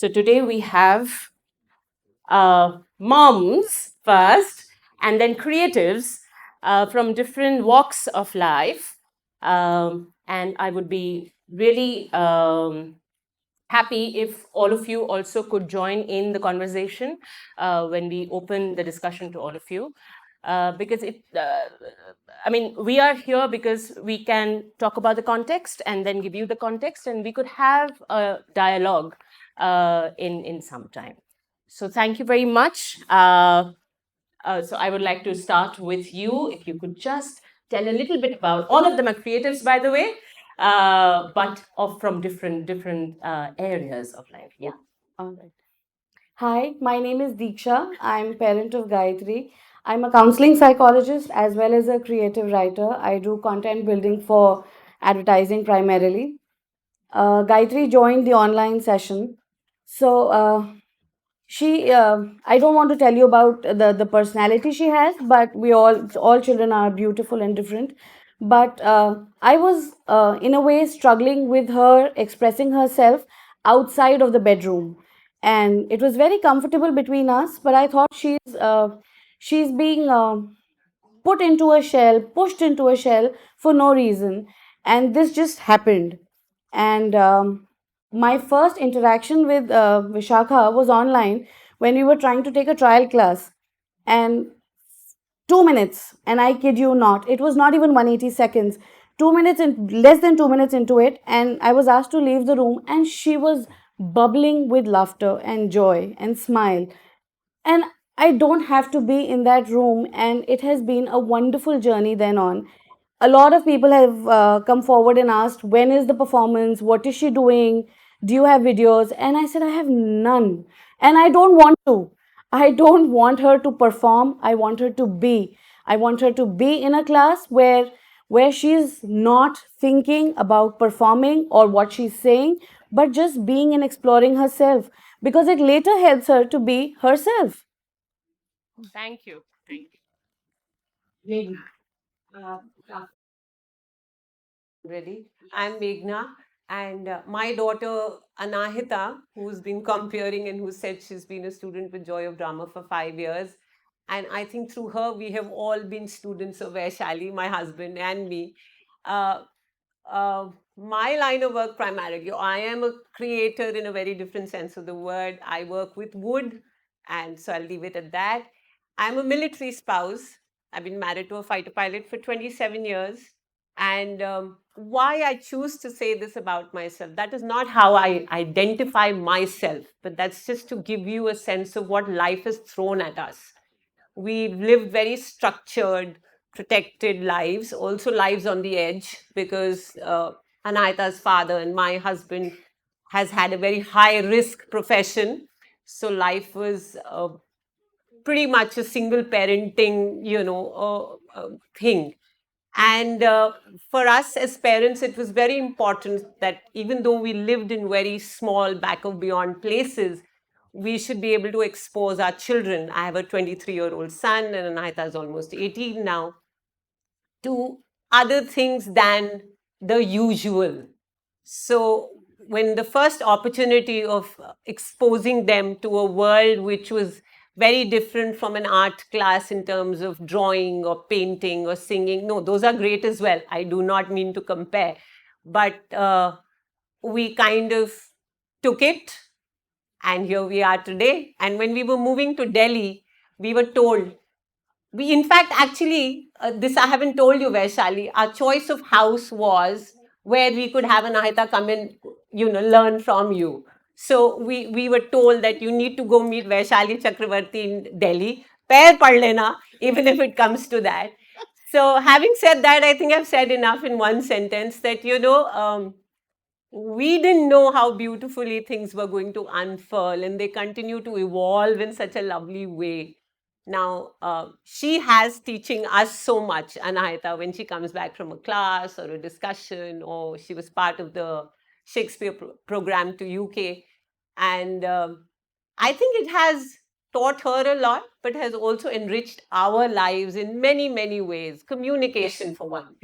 So today we have moms first, and then creatives from different walks of life. And I would be really happy if all of you also could join in the conversation when we open the discussion to all of you. Because we are here because we can talk about the context and then give you the context, and we could have a dialogue in some time. So thank you very much. So I would like to start with you. If you could just tell a little bit about, all of them are creatives, by the way, but from different areas of life. Yeah. All right. Hi, my name is Deeksha. I'm parent of Gayatri. I'm a counseling psychologist as well as a creative writer. I do content building for advertising primarily. Gayatri joined the online session. So I don't want to tell you about the personality she has, but we all children are beautiful and different. But I was in a way struggling with her expressing herself outside of the bedroom, and it was very comfortable between us. But I thought she's being put into a shell, pushed into a shell for no reason, and this just happened. And my first interaction with Vishakha was online when we were trying to take a trial class. And 2 minutes, and I kid you not, it was not even 180 seconds. 2 minutes in less than 2 minutes into it, and I was asked to leave the room, and she was bubbling with laughter and joy and smile. And I don't have to be in that room, and it has been a wonderful journey then on. A lot of people have come forward and asked, when is the performance, what is she doing, do you have videos? And I said, I have none, and I don't want to. I don't want her to perform. I want her to be. I want her to be in a class where she's not thinking about performing or what she's saying, but just being and exploring herself, because it later helps her to be herself. Thank you. Thank you. Ready? I'm Meghna, and my daughter Anahita, who's been comparing and who said she's been a student with Joy of Drama for 5 years. And I think through her, we have all been students of Vaishali, my husband, and me. Uh, my line of work primarily, I am a creator in a very different sense of the word. I work with wood, and so I'll leave it at that. I'm a military spouse. I've been married to a fighter pilot for 27 years. And why I choose to say this about myself, that is not how I identify myself, but that's just to give you a sense of what life has thrown at us. We've lived very structured, protected lives, also lives on the edge, because Anahita's father and my husband has had a very high risk profession. So life was pretty much a single parenting, thing. And for us as parents, it was very important that even though we lived in very small, back of beyond places, we should be able to expose our children. I have a 23-year-old son, and Anahita is almost 18 now, to other things than the usual. So, when the first opportunity of exposing them to a world which was very different from an art class in terms of drawing or painting or singing, no, those are great as well. I do not mean to compare, but we kind of took it, and here we are today. And when we were moving to Delhi, we were told, we in fact actually, this I haven't told you, Vaishali, our choice of house was where we could have an Ahita come and learn from you. So we were told that you need to go meet Vaishali Chakravarty in Delhi. Pair pad lena, even if it comes to that. So having said that, I think I've said enough in one sentence that we didn't know how beautifully things were going to unfurl, and they continue to evolve in such a lovely way. Now, she has teaching us so much, Anahita, when she comes back from a class or a discussion, or she was part of the Shakespeare program to UK. And I think it has taught her a lot, but has also enriched our lives in many, many ways. Communication, for one.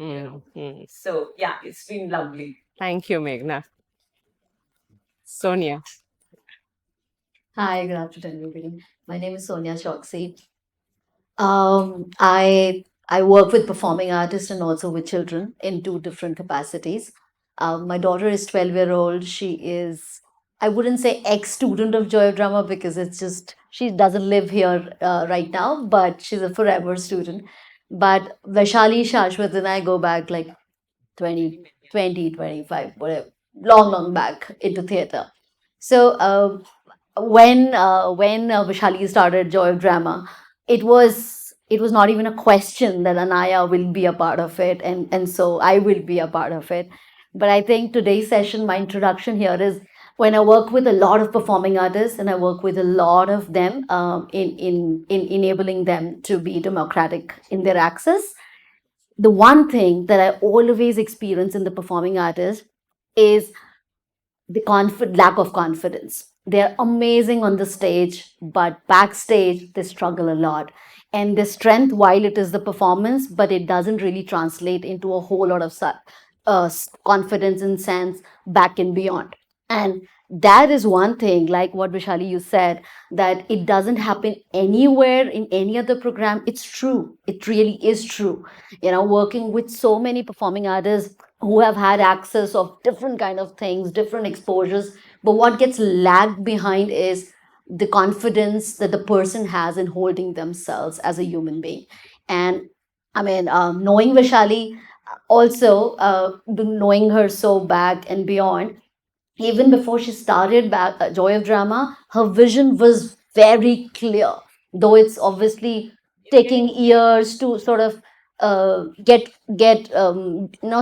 So, yeah, it's been lovely. Thank you, Meghna. Sonia. Hi, good afternoon, everybody. My name is Sonia Choksi. I work with performing artists and also with children in two different capacities. My daughter is 12-year-old. She is, I wouldn't say ex-student of Joy of Drama because it's just she doesn't live here right now, but she's a forever student. But Vaishali, Shashwat, and I go back like 20, 25, whatever, long back into theatre. So when Vishali started Joy of Drama, it was not even a question that Anaya will be a part of it, and so I will be a part of it. But I think today's session, my introduction here is when I work with a lot of performing artists, and I work with a lot of them in enabling them to be democratic in their access. The one thing that I always experience in the performing artist is the lack of confidence. They're amazing on the stage, but backstage they struggle a lot. And the strength, while it is the performance, but it doesn't really translate into a whole lot of confidence and sense back and beyond. And that is one thing, like what Vishali you said, that it doesn't happen anywhere in any other program. It's true. It really is true. Working with so many performing artists who have had access of different kind of things, different exposures. But what gets lagged behind is the confidence that the person has in holding themselves as a human being. And I mean, knowing Vishali, also knowing her so back and beyond, even before she started back Joy of Drama, her vision was very clear. Though it's obviously taking years to sort of get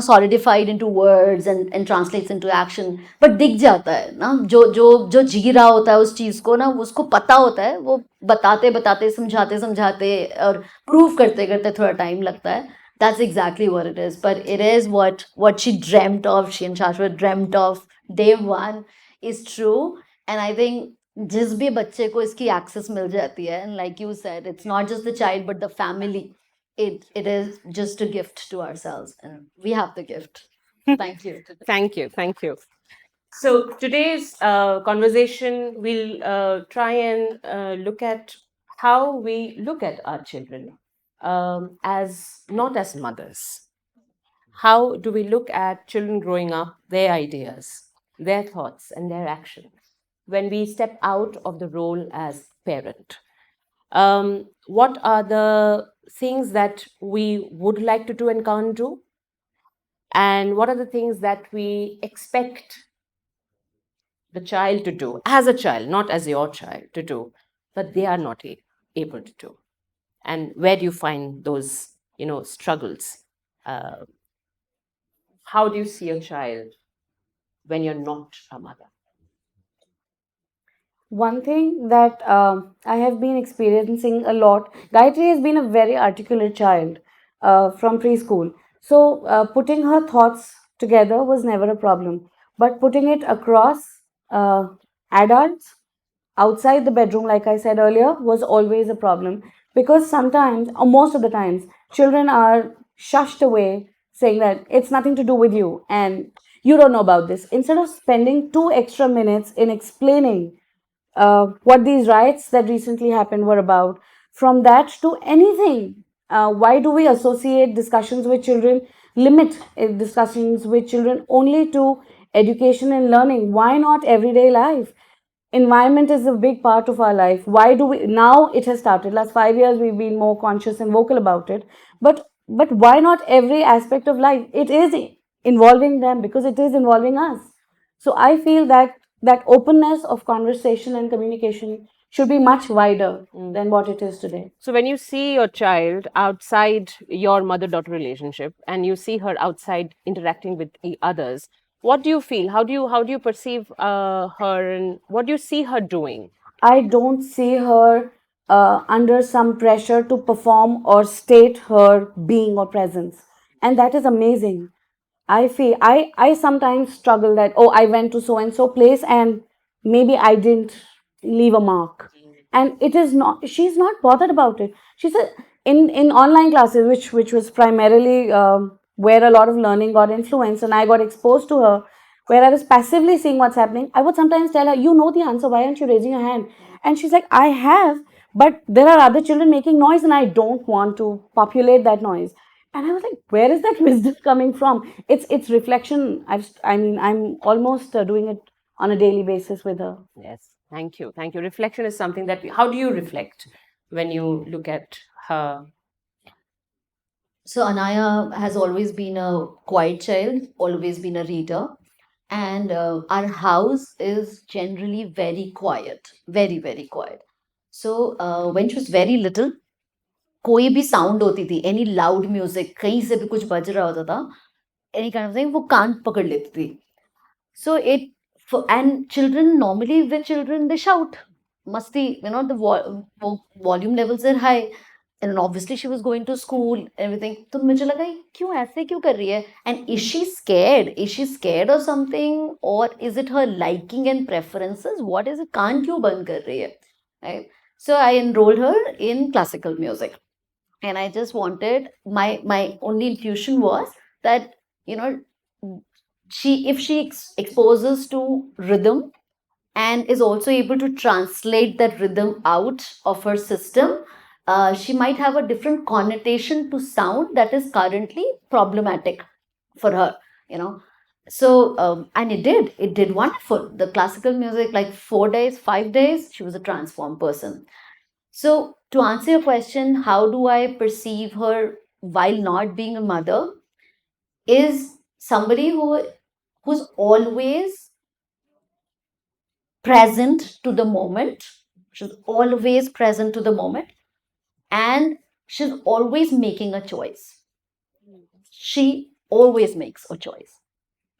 solidified into words and translates into action, but दिख जाता है ना, जो जी रहा होता है उस चीज को ना, उसको पता होता है, वो बताते बताते समझाते समझाते और प्रूव करते करते थोड़ा टाइम लगता है. That's exactly what it is. But it is what she dreamt of, she and Shashwat dreamt of day one is true. And I think जिस भी बच्चे को इसकी access मिल जाती है, and like you said, it's not just the child but the family. It is just a gift to ourselves, and we have the gift. Thank you. Thank you. Thank you. So today's conversation, we'll try and look at how we look at our children as not as mothers. How do we look at children growing up, their ideas, their thoughts, and their actions when we step out of the role as parent? What are the things that we would like to do and can't do? And what are the things that we expect the child to do as a child, not as your child to do, but they are not able to do? And where do you find those, struggles? Uh, how do you see a child when you're not a mother? One thing that I have been experiencing a lot, Gayatri has been a very articulate child from preschool. So putting her thoughts together was never a problem. But putting it across adults outside the bedroom, like I said earlier, was always a problem. Because sometimes, or most of the times, children are shushed away saying that it's nothing to do with you and you don't know about this. Instead of spending 2 extra minutes in explaining what these riots that recently happened were about, from that to anything. Why do we associate discussions with children, limit discussions with children only to education and learning? Why not everyday life? Environment is a big part of our life. Why do we now? It has started. Last 5 years, we've been more conscious and vocal about it. But why not every aspect of life? It is involving them because it is involving us. So I feel that openness of conversation and communication should be much wider than what it is today. So when you see your child outside your mother-daughter relationship and you see her outside interacting with others, what do you feel? How do you perceive her, and what do you see her doing? I don't see her under some pressure to perform or state her being or presence. And that is amazing. I sometimes struggle that, oh, I went to so and so place and maybe I didn't leave a mark. And it is not, she's not bothered about it. She said in online classes, which was primarily where a lot of learning got influenced and I got exposed to her, where I was passively seeing what's happening, I would sometimes tell her, you know the answer, why aren't you raising your hand? And she's like, I have, but there are other children making noise and I don't want to populate that noise. And I was like, where is that wisdom coming from? It's reflection. I'm almost doing it on a daily basis with her. Yes, thank you. Thank you. Reflection is something that, how do you reflect when you look at her? So Anaya has always been a quiet child, always been a reader, and our house is generally very quiet, very very quiet. So when she was very little, कोई भी sound होती थी, any loud music, कहीं से भी कुछ बज रहा होता था, एनी काइंड ऑफ थिंग, वो कान पकड़ लेती थी. So it and children normally, with children they shout, masti, the volume levels are high, and obviously she was going to school and everything. तो मुझे लगा क्यों ऐसे क्यों कर रही है, and is she scared of something, or is it her liking and preferences, what is it, कान क्यों बंद कर रही है, right? So I enrolled her in classical music, and I just wanted, my only intuition was that, if she exposes to rhythm and is also able to translate that rhythm out of her system, she might have a different connotation to sound that is currently problematic for her, you know. So and it did wonderful. The classical music, like 4 days, 5 days, she was a transformed person. So to answer your question, how do I perceive her while not being a mother, is somebody who's always present to the moment. She's always present to the moment, and she's always making a choice. She always makes a choice,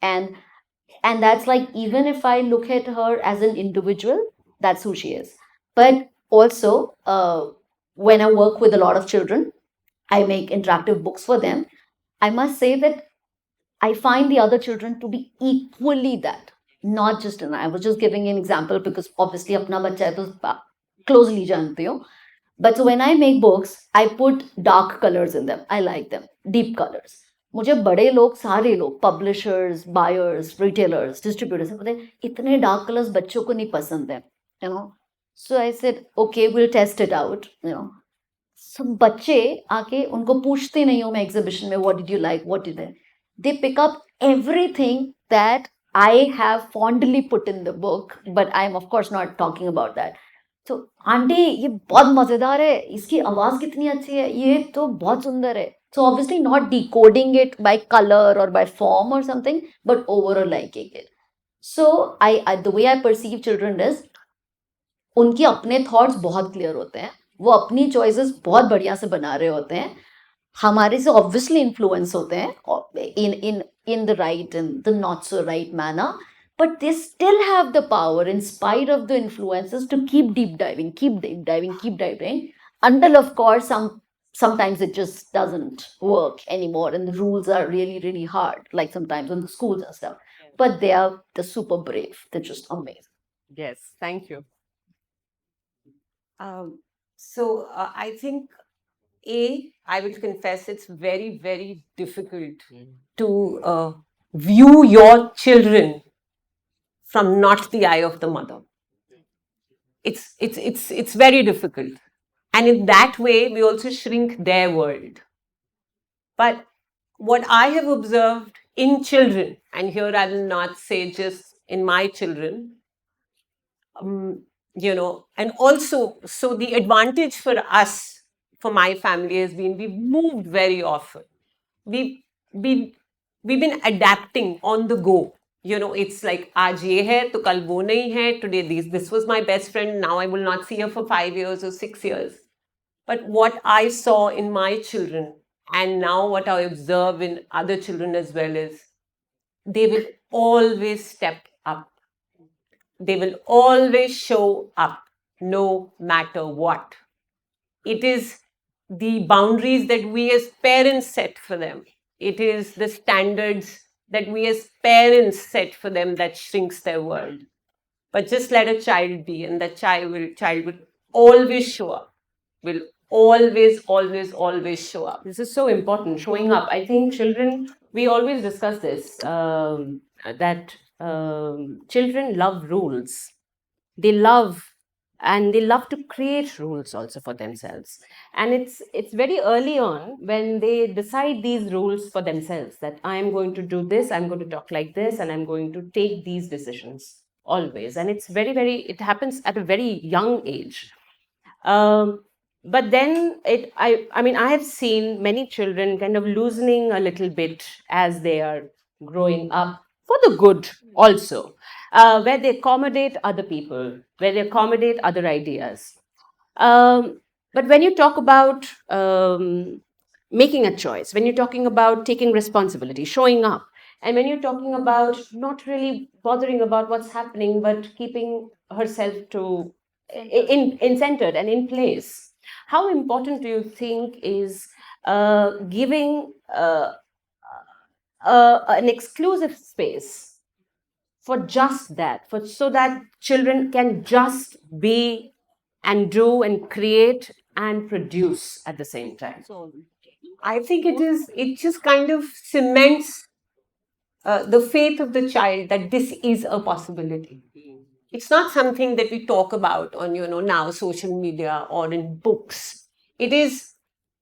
and that's like, even if I look at her as an individual, that's who she is. But also, when I work with a lot of children, I make interactive books for them. I must say that I find the other children to be equally that, not just an. I was just giving an example because obviously apna bachcha hai to closely janti ho. But so when I make books, I put dark colors in them. I like them, deep colors. मुझे बड़े लोग, सारे लोग, publishers, buyers, retailers, distributors, बोलते हैं इतने dark colors बच्चों को नहीं पसंद है, you know. So I said, okay, we'll test it out, you know. So बच्चे आके उनको पूछते नहीं हूँ मैं exhibition में, what did you like, what did they pick up everything that I have fondly put in the book, but I'm of course not talking about that. तो aunty ये बहुत मजेदार है, इसकी आवाज कितनी अच्छी है, ये तो बहुत सुंदर है. So obviously not decoding it by color or by form or something, but overall liking it. So the way I perceive children is, उनके अपने थॉट्स बहुत क्लियर होते हैं, वो अपनी चॉइसेस बहुत बढ़िया से बना रहे होते हैं, हमारे से ऑब्वियसली इन्फ्लुएंस होते हैं in the right and the not so right manner, but they still have the power, in spite of the influences, to keep deep diving, until of course sometimes it just doesn't work anymore and the rules are really really hard, like sometimes in the schools and stuff. But they're super brave, they're just amazing. Yes, thank you. So I think, I will confess, it's very, very difficult to view your children from not the eye of the mother. It's very difficult. And in that way, we also shrink their world. But what I have observed in children, and here I will not say just in my children, and also, so the advantage for us, for my family, has been we've moved very often. We've been adapting on the go. It's like, aaj ye hai, to kal wo nahi hai. Today this was my best friend. Now I will not see her for 5 years or 6 years. But what I saw in my children, and now what I observe in other children as well, is they will always step up. They will always show up, no matter what. It is the boundaries that we as parents set for them. It is the standards that we as parents set for them that shrinks their world. But just let a child be, and that child will always show up. Will always show up. This is so important, showing up. I think children, we always discuss this, that children love rules. They love and they love to create rules also for themselves. And it's very early on when they decide these rules for themselves, that I am going to do this, I'm going to talk like this, and I'm going to take these decisions always. And it's it happens at a very young age. But then I mean, I have seen many children kind of loosening a little bit as they are growing up for the good also, where they accommodate other people, where they accommodate other ideas. But when you talk about making a choice, when you're talking about taking responsibility, showing up, and when you're talking about not really bothering about what's happening, but keeping herself to in centered and in place, how important do you think is giving an exclusive space for just that, for so that children can just be and do and create and produce at the same time? I think it just kind of cements the faith of the child that this is a possibility. It's not something that we talk about on, now social media or in books. It is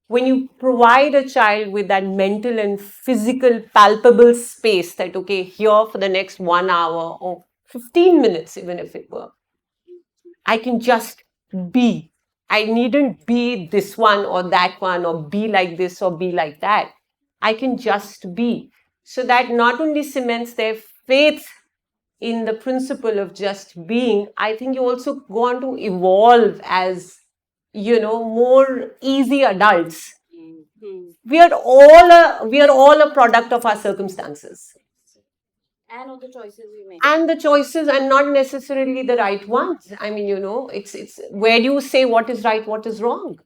when you provide a child with that mental and physical palpable space that, okay, here for the next 1 hour or 15 minutes, even if it were, I can just be. I needn't be this one or that one or be like this or be like that. I can just be. So that not only cements their faith in the principle of just being, I think you also go on to evolve as, more easy adults. We are all a product of our circumstances. And of the choices we make. And the choices are not necessarily the right ones. I mean, it's where do you say what is right, what is wrong?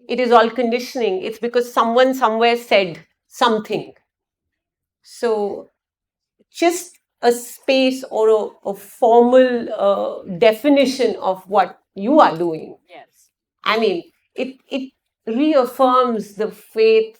It is all conditioning. It's because someone somewhere said something. So just a space or a formal definition of what you are doing. Yes. I mean, it reaffirms the faith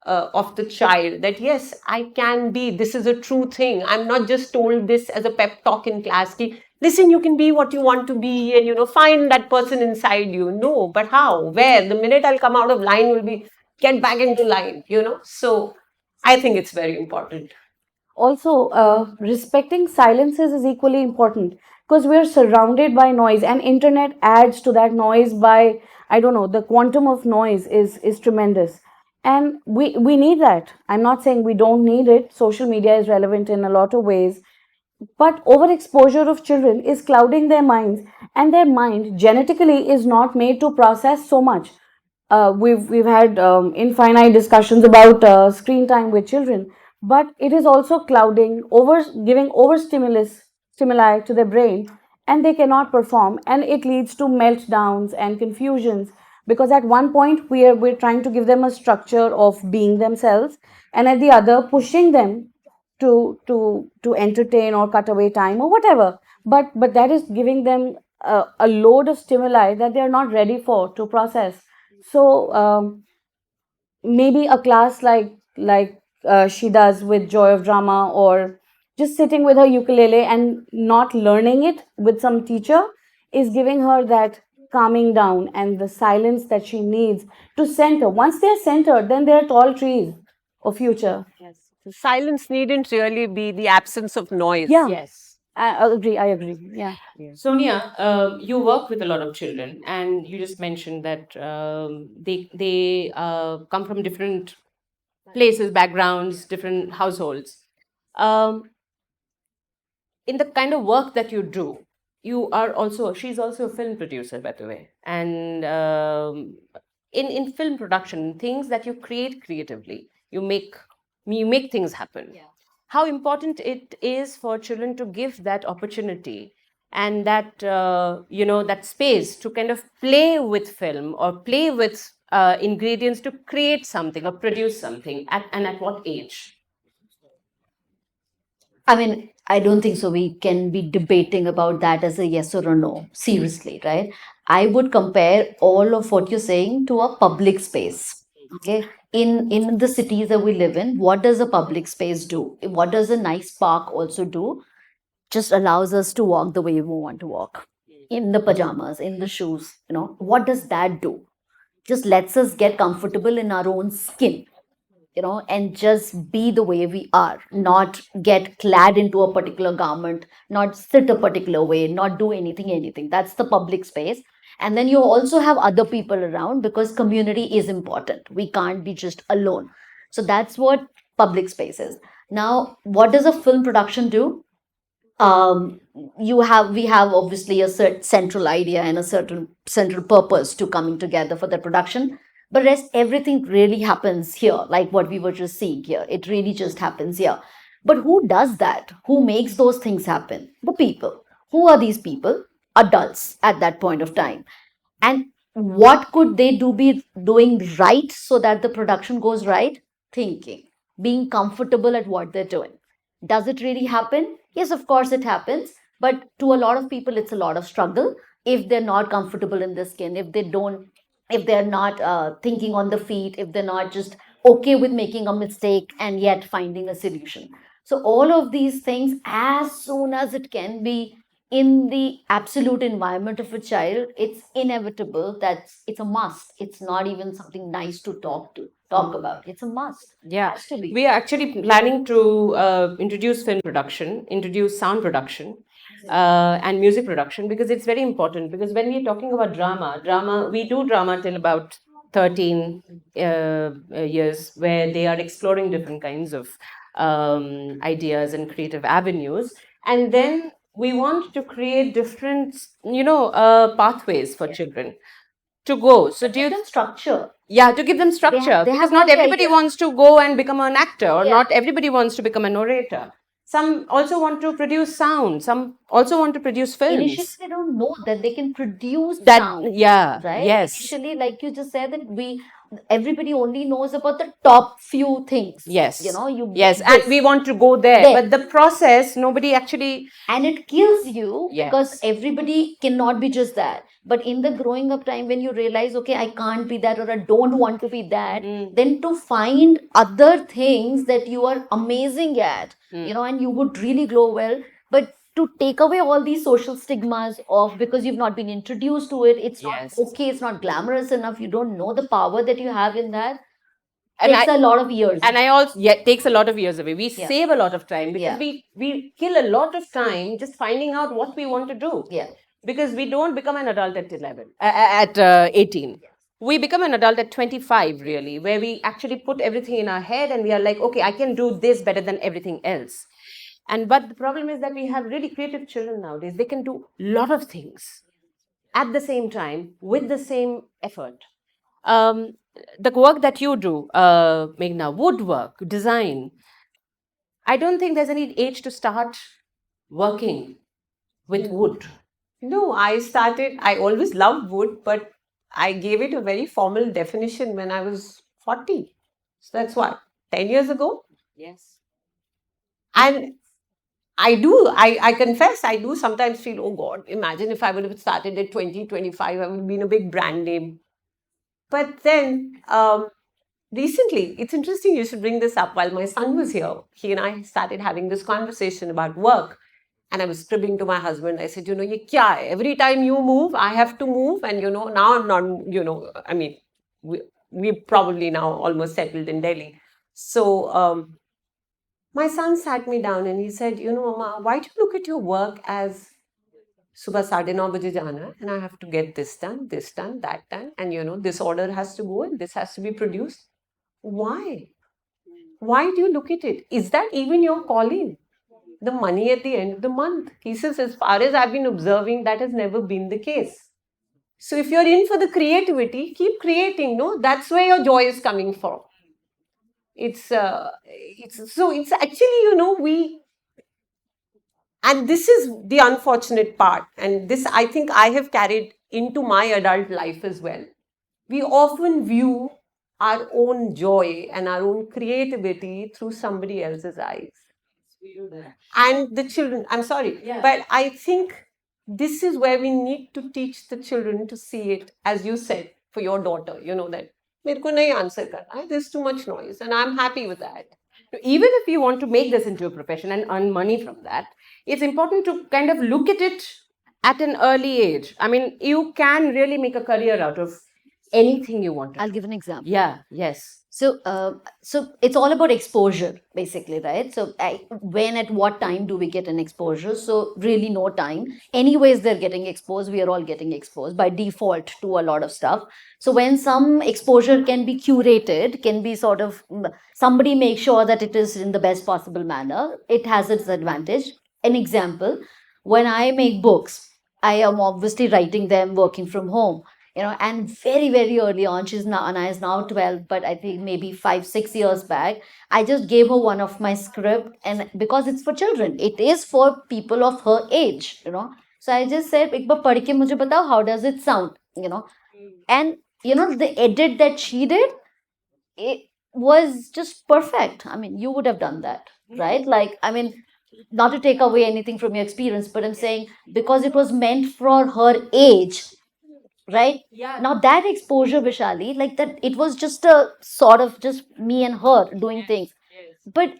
of the child that yes, I can be. This is a true thing. I'm not just told this as a pep talk in class. Ki, listen, you can be what you want to be, and find that person inside you. No, but how? Where? The minute I'll come out of line will be get back into line. So I think it's very important. Also, respecting silences is equally important because we are surrounded by noise, and internet adds to that noise by, I don't know, the quantum of noise is tremendous, and we need that. I'm not saying we don't need it. Social media is relevant in a lot of ways, but overexposure of children is clouding their minds, and their mind genetically is not made to process so much. We've had infinite discussions about screen time with children, but it is also clouding, giving stimuli to their brain, and they cannot perform, and it leads to meltdowns and confusions, because at one point we're trying to give them a structure of being themselves, and at the other pushing them to entertain or cut away time or whatever, but that is giving them a load of stimuli that they are not ready for to process. So maybe a class like she does with Joy of Drama, or just sitting with her ukulele and not learning it with some teacher, is giving her that calming down and the silence that she needs to center. Once they're centered, then they're tall trees of future. Yes. So silence needn't really be the absence of noise. Yeah. Yes. I agree. I agree. Yeah. Sonia, you work with a lot of children, and you just mentioned that they come from different places, backgrounds, different households. Um, in the kind of work that you do, she's also a film producer, by the way, and in film production, things that you create creatively, you make things happen. Yeah. How important it is for children to give that opportunity and that that space to kind of play with film or play with ingredients to create something or produce something, and at what age? I mean, I don't think so. We can be debating about that as a yes or a no, seriously, right? I would compare all of what you're saying to a public space. Okay. In the cities that we live in, what does a public space do? What does a nice park also do? just allows us to walk the way we want to walk, in the pajamas, in the shoes. What does that do? Just lets us get comfortable in our own skin, and just be the way we are, not get clad into a particular garment, not sit a particular way, not do anything. That's the public space. And then you also have other people around, because community is important. We can't be just alone. So that's what public space is. Now, what does a film production do? um, we have obviously a certain central idea and a certain central purpose to coming together for the production, but rest everything really happens here, like what we were just seeing here. It really just happens here. But who does that? Who makes those things happen? The people. Who are these people? Adults at that point of time. And what could they be doing right so that the production goes right? Thinking, being comfortable at what they're doing. Does it really happen? Yes, of course it happens. But to a lot of people, it's a lot of struggle if they're not comfortable in their skin, if they're not thinking on the feet, if they're not just okay with making a mistake and yet finding a solution. So, all of these things, as soon as it can be in the absolute environment of a child, it's inevitable that it's a must. It's not even something nice to talk about. It's a must. Yeah, Has to be. we are actually planning to introduce film production, introduce sound production, and music production, because it's very important. Because when we're talking about drama, we do drama till about 13 years, where they are exploring different kinds of ideas and creative avenues. And then we want to create different, pathways for children to go. So do Give you them structure. yeah, to give them structure, they because have not all the everybody ideas. wants to go and become an actor, or Yeah. not everybody wants to become a narrator. Some also want to produce sound, some also want to produce films. Initially, they don't know that they can produce That sound. yeah, Right? yes, Initially, like you just said, that everybody only knows about the top few things. yes, You yes, get and this. we want to go there, There. but the process nobody actually. And it kills you, Yes. because everybody cannot be just that. But in the growing up time, when you realize, okay, I can't be that, or I don't want to be that, then to find other things that you are amazing at, and you would really grow well. But to take away all these social stigmas of, because you've not been introduced to it, it's Yes. not okay, it's not glamorous enough, you don't know the power that you have in that. And Takes a lot of years. And I also, yeah, it takes a lot of years away. We Yeah. save a lot of time, because Yeah. we kill a lot of time just finding out what we want to do. Yeah. Because we don't become an adult at 11, at 18. We become an adult at 25, really, where we actually put everything in our head and we are like, okay, I can do this better than everything else. But the problem is that we have really creative children nowadays. They can do a lot of things at the same time with the same effort. The work that you do, Meghna, woodwork, design, I don't think there's any age to start working with wood. No, I always loved wood, but I gave it a very formal definition when I was 40. So that's what, 10 years ago? Yes. And I confess, I do sometimes feel, oh God, imagine if I would have started at 20, 25, I would have been a big brand name. But then recently, it's interesting you should bring this up. While my son was here, he and I started having this conversation about work. And I was scribbling to my husband. I said, ye kya hai? Every time you move, I have to move. And, now I'm not, I mean, we probably now almost settled in Delhi. So my son sat me down and he said, Mama, why do you look at your work as subah 9:30 baje jana hai, and I have to get this done, that done, and this order has to go and this has to be produced. Why? Why do you look at it? Is that even your calling? The money at the end of the month. He says, as far as I've been observing, that has never been the case. So if you're in for the creativity, keep creating. No, that's where your joy is coming from. It's actually, and this is the unfortunate part, and this I think I have carried into my adult life as well. We often view our own joy and our own creativity through somebody else's eyes. And the children, I'm sorry, but I think this is where we need to teach the children to see it, as you said, for your daughter, that मेरे को नहीं answer करना है, there's too much noise, and I'm happy with that. Even if you want to make this into a profession and earn money from that, it's important to kind of look at it at an early age. I mean, you can really make a career out of anything you want to I'll do. give an example. Yeah, yes. So it's all about exposure, basically, right? So when at what time do we get an exposure? So really no time. Anyways, they're getting exposed. We are all getting exposed by default to a lot of stuff. So when some exposure can be curated, can be sort of somebody make sure that it is in the best possible manner. It has its advantage. An example: when I make books, I am obviously writing them working from home, and very very early on, she's now, Anna is now 12, but I think maybe 5 6 years back, I just gave her one of my script, and because it's for children, it is for people of her age. So I just said, एक बार पढ़ के मुझे बताओ, how does it sound. And the edit that she did, it was just perfect. I mean, you would have done that, right? Like, I mean, not to take away anything from your experience, but I'm saying, because it was meant for her age, right? Yeah. Now that exposure, Vishali, like that, it was just a sort of just me and her doing things. But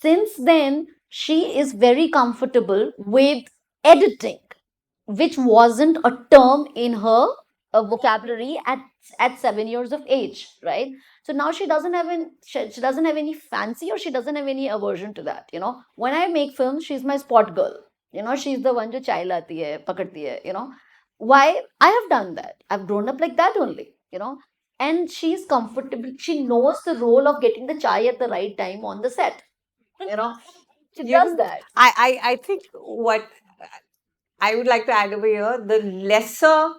since then, she is very comfortable with editing, which wasn't a term in her vocabulary at 7 years of age, right? So now she doesn't have she doesn't have any fancy, or she doesn't have any aversion to that. When I make films, she's my spot girl. She's the one jo chai lati hai, pakadti hai. Why? I have done that. I've grown up like that only. And she's comfortable. She knows the role of getting the chai at the right time on the set. She You does know, that. I think what I would like to add over here, the lesser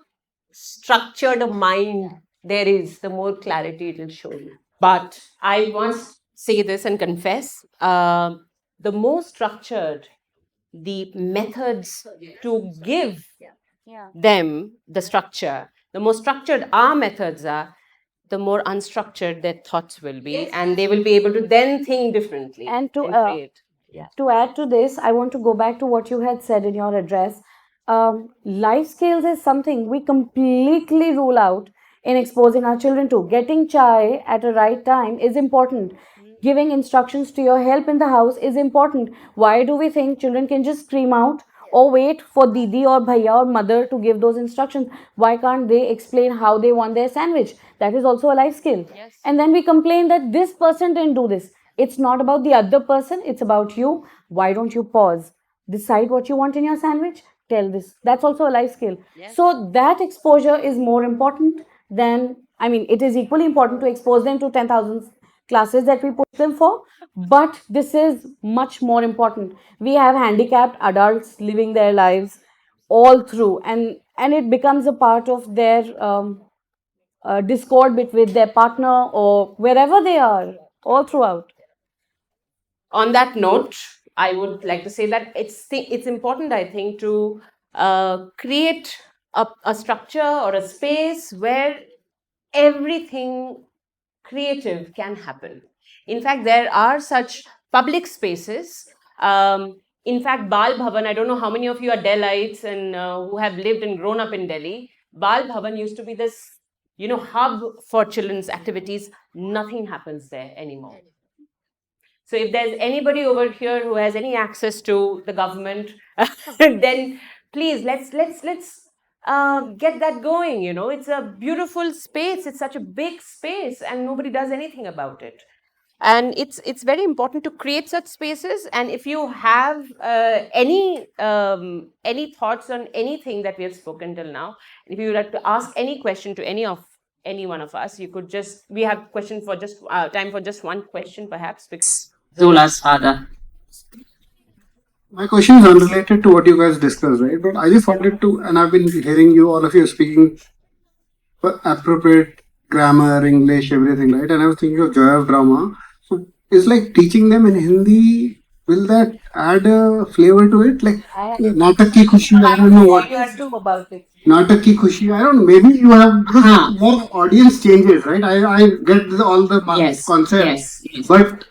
structured a mind there is, the more clarity it will show you. But I must say this and confess, the more structured the methods to give Yeah. them the structure, the more structured our methods are, the more unstructured their thoughts will be, and they will be able to then think differently And to create. to add to this, I want to go back to what you had said in your address. Life skills is something we completely rule out in exposing our children to. Getting chai at a right time is important. Giving instructions to your help in the house is important. Why do we think children can just scream out or wait for Didi or Bhaiya or mother to give those instructions? Why can't they explain how they want their sandwich? That is also a life skill. Yes. And then we complain that this person didn't do this. It's not about the other person, it's about you. Why don't you pause? Decide what you want in your sandwich, tell this. That's also a life skill. Yes. So that exposure is more important than, I mean, it is equally important to expose them to 10,000 classes that we put them for, but this is much more important. We have handicapped adults living their lives all through, and it becomes a part of their discord with their partner or wherever they are, all throughout. On that note, I would like to say that it's important, I think, to create a structure or a space where everything creative can happen. In fact, there are such public spaces. In fact, Bal Bhavan, I don't know how many of you are Delhites and who have lived and grown up in Delhi. Bal Bhavan used to be this, hub for children's activities. Nothing happens there anymore. So if there's anybody over here who has any access to the government, then please let's get that going. It's a beautiful space. It's such a big space, and nobody does anything about it. And it's very important to create such spaces. And if you have any thoughts on anything that we have spoken till now, if you would like to ask any question to any one of us, you could we have question for just time for just one question, perhaps, because Zola's father. My question is unrelated to what you guys discussed, right? But I just wanted to, and I've been hearing all of you speaking appropriate grammar, English, everything, right? And I was thinking of joy of drama. So it's like teaching them in Hindi. Will that add a flavor to it? Like Natak ki Khushi, I don't know what. About it. Natak ki Khushi, I don't know. Maybe you have more audience changes, right? I get all the concepts, yes. but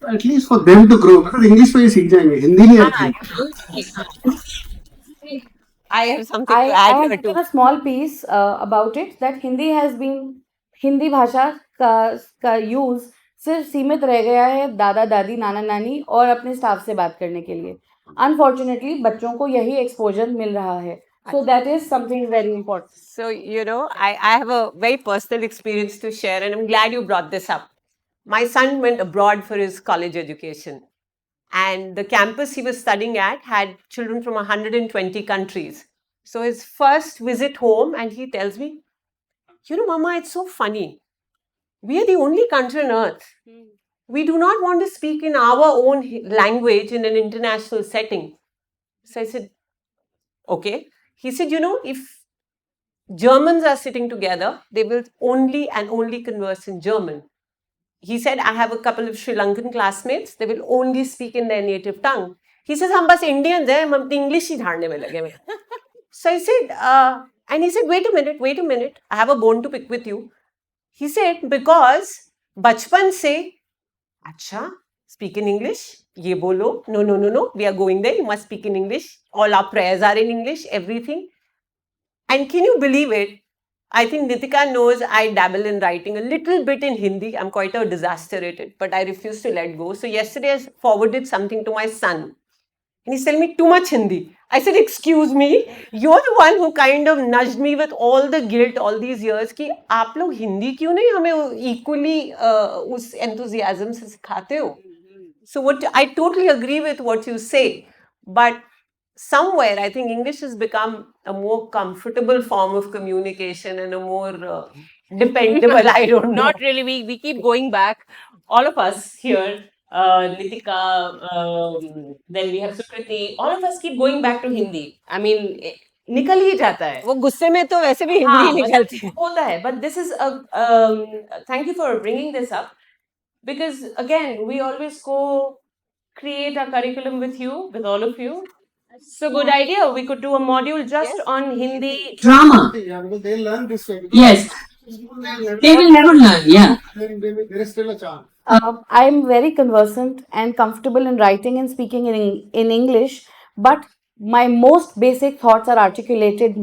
at least for them to grow, because English में ही सीख जाएंगे, हिंदी नहीं आती. I have something I to add have here written too. a small piece about it, that Hindi भाषा का use सिर्फ सीमित रह गया है दादा दादी नाना नानी और अपने स्टाफ से बात करने के लिए. Unfortunately, बच्चों को यही exposure मिल रहा है. So that is something very important. So, I have a very personal experience to share, and I'm glad you brought this up. My son went abroad for his college education, and the campus he was studying at had children from 120 countries. So, his first visit home, and he tells me, Mama, it's so funny. We are the only country on earth. We do not want to speak in our own language in an international setting. So I said, okay. He said, if Germans are sitting together, they will only and only converse in German. He said, I have a couple of Sri Lankan classmates, they will only speak in their native tongue. He says, हम बस Indians हैं, हम अपनी English ही झाड़ने में लगे हुए. So I said, and he said, wait a minute, I have a bone to pick with you. He said, because बचपन से, अच्छा, speak in English, ये बोलो, no, we are going there, you must speak in English, all our prayers are in English, everything. And can you believe it? I think Nitika knows I dabble in writing a little bit in Hindi. I'm quite a disaster at it, but I refuse to let go. So yesterday I forwarded something to my son. And he's telling me too much Hindi. I said, excuse me, you're the one who kind of nudged me with all the guilt all these years कि आप लोग हिंदी क्यों नहीं हमें equally उस enthusiasm से सिखाते हो? So I totally agree with what you say, but somewhere I think English has become a more comfortable form of communication and a more dependable. I don't know. Not really. We keep going back. All of us here, Nitika, then we have Sukriti. All of us keep going back to Hindi. I mean, निकल ही जाता है. वो गुस्से में तो वैसे भी हिंदी हाँ, ही निकलती है. होता है. But this is a thank you for bringing this up, because again we always go create a curriculum with you, with all of you. So good idea. We could do a module just on Hindi Drama. Yeah, because they learn this way. Yes. They will never learn. Yeah. There is still a chance. I am very conversant and comfortable in writing and speaking in English, but my most basic thoughts are articulated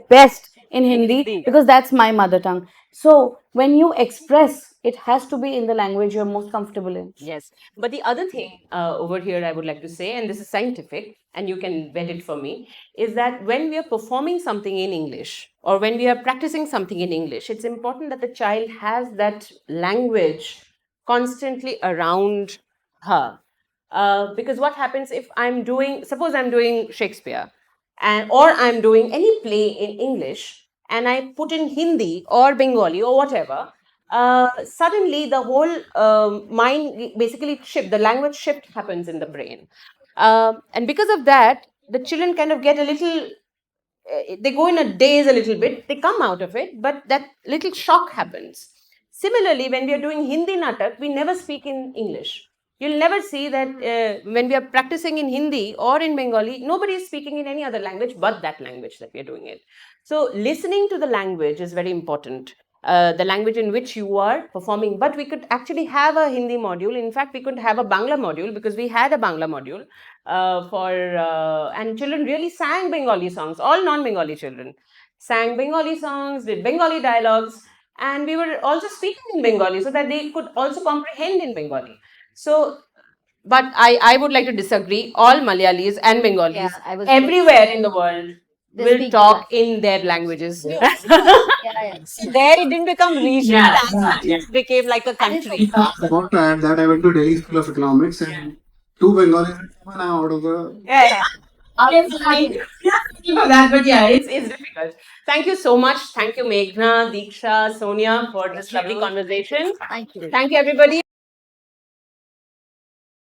best in Hindi because that's my mother tongue. So when you express, it has to be in the language you're most comfortable in. Yes. But the other thing over here I would like to say, and this is scientific, and you can vet it for me, is that when we are performing something in English or when we are practicing something in English, it's important that the child has that language constantly around her. Because what happens if suppose I'm doing Shakespeare or I'm doing any play in English and I put in Hindi or Bengali or whatever, suddenly the whole mind basically the language shift happens in the brain. And because of that, the children kind of get a little, they go in a daze a little bit, they come out of it, but that little shock happens. Similarly, when we are doing Hindi natak, we never speak in English. You'll never see that when we are practicing in Hindi or in Bengali, nobody is speaking in any other language but that language that we are doing it. So listening to the language is very important. The language in which you are performing. But we could actually have a Hindi module. In fact, we could have a Bangla module because we had a Bangla module and children really sang Bengali songs, all non-Bengali children sang Bengali songs, did Bengali dialogues, and we were also speaking in Bengali so that they could also comprehend in Bengali. So, but I would like to disagree. All Malayalis and Bengalis everywhere in the world will talk in their languages. There it didn't become regional, it became like a country. I want to add that I went to Delhi School of Economics and two Bengalis and one out of the. Yeah. For that, but yeah, it's difficult. Thank you so much. Thank you, Meghna, Deeksha, Sonia, for this lovely conversation. Thank you. Thank you, everybody.